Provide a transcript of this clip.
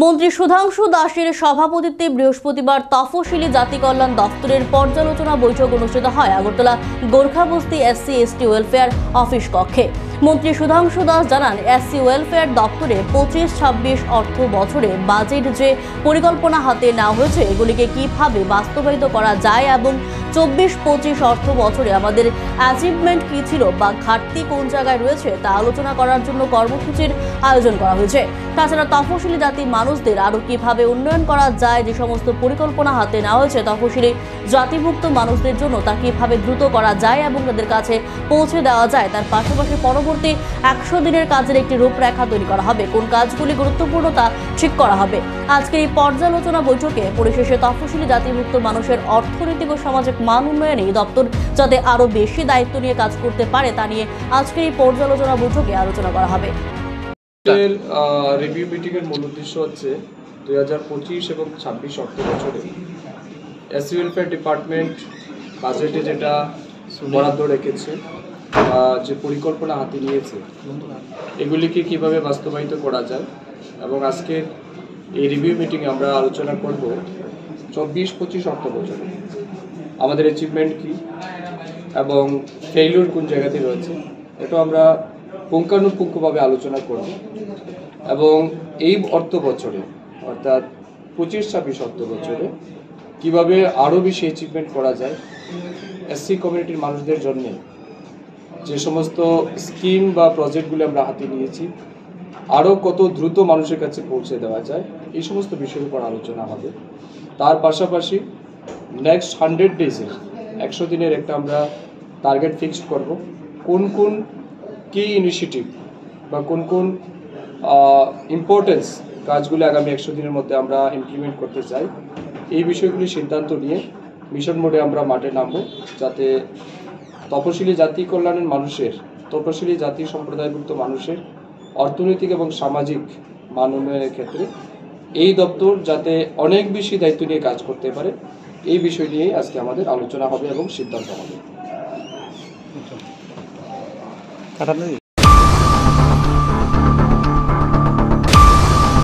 মন্ত্রী সুধাংশু দাসের সভাপতিত্বে বৃহস্পতিবার তফসিলি জাতি কল্যাণ দপ্তরের পর্যালোচনা বৈঠক অনুষ্ঠিত হয় Agartala Gorkhabasti SC/ST welfare office কক্ষে। মন্ত্রী সুধাংশু দাস জানান, SC ওয়েলফেয়ার দপ্তরে 25-26 অর্থ বছরে বাজেট যে পরিকল্পনা হাতে নেওয়া হয়েছে এগুলিকে কিভাবে বাস্তবায়িত করা যায় এবং 24-25 অর্থ বছরে আমাদের অ্যাচিভমেন্ট কি ছিল বা ঘাটতি কোন জায়গায় রয়েছে তা আলোচনা করার জন্য কর্মসূচির আয়োজন করা হয়েছে। তাছাড়া তফসিলি জাতি মানুষদের আরো কিভাবে উন্নয়ন করা যায়, যে সমস্ত পরিকল্পনা হাতে নেওয়া হয়েছে তফসিলি জাতিভুক্ত মানুষদের জন্য তা কিভাবে দ্রুত করা যায় এবং তাদের কাছে পৌঁছে দেওয়া যায়, তার পাশাপাশি পরবর্তী 100 দিনের কাজের একটি রূপরেখা তৈরি করা হবে, কোন কাজগুলি গুরুত্বপূর্ণ তা ঠিক করা হবে। আজকের এই পর্যালোচনা বৈঠকে পরিশেষে তফসিলি জাতিভুক্ত মানুষের অর্থনৈতিক ও সামাজিক মান উন্নয়নে এই দপ্তর যাতে আরো বেশি দায়িত্ব নিয়ে কাজ করতে পারে তা নিয়ে আজকের এই পর্যালোচনা বৈঠকে আলোচনা করা হবে। রিভিউ মিটিং এর মূল উদ্দেশ্য হচ্ছে 2025 এবং 26 অর্থ বছরে SC ওয়েলফেয়ার ডিপার্টমেন্ট বাজেটে যেটা বরাদ্দ রেখেছে, যে পরিকল্পনা হাতে নিয়েছে এগুলিকে কিভাবে বাস্তবায়িত করা যায় এবং আজকের এই রিভিউ মিটিংয়ে আমরা আলোচনা করব 24-25 অর্থ বছরে আমাদের অ্যাচিভমেন্ট কি এবং ফেইলিউর কোন জায়গাতে রয়েছে, এটা আমরা পুঙ্খানুপুঙ্খভাবে আলোচনা করব এবং এই অর্থ বছরে অর্থাৎ 25-26 অর্থ বছরে কীভাবে আরও বেশি অ্যাচিভমেন্ট করা যায়, SC কমিউনিটির মানুষদের জন্য যে সমস্ত স্কিম বা প্রজেক্টগুলি আমরা হাতে নিয়েছি আরও কত দ্রুত মানুষের কাছে পৌঁছে দেওয়া যায়, এই সমস্ত বিষয়ের উপর আলোচনা হবে। তার পাশাপাশি নেক্সট 100 ডেজের 100 দিনের একটা আমরা টার্গেট ফিক্সড করব, কোন কোন কি ইনিশিয়েটিভ বা কোন কোন ইম্পর্টেন্স কাজগুলি আগামী 100 দিনের মধ্যে আমরা ইমপ্লিমেন্ট করতে চাই, এই বিষয়গুলি সিদ্ধান্ত নিয়ে মিশন মোডে আমরা মাঠে নামব, যাতে তপশিলি জাতি কল্যাণের মানুষের, তপশিলি জাতি সম্প্রদায়ভুক্ত মানুষের অর্থনৈতিক এবং সামাজিক মান উন্নয়নের ক্ষেত্রে এই দপ্তর যাতে অনেক বেশি দায়িত্ব নিয়ে কাজ করতে পারে, এই বিষয় নিয়েই আজকে আমাদের আলোচনা হবে এবং সিদ্ধান্ত হবে।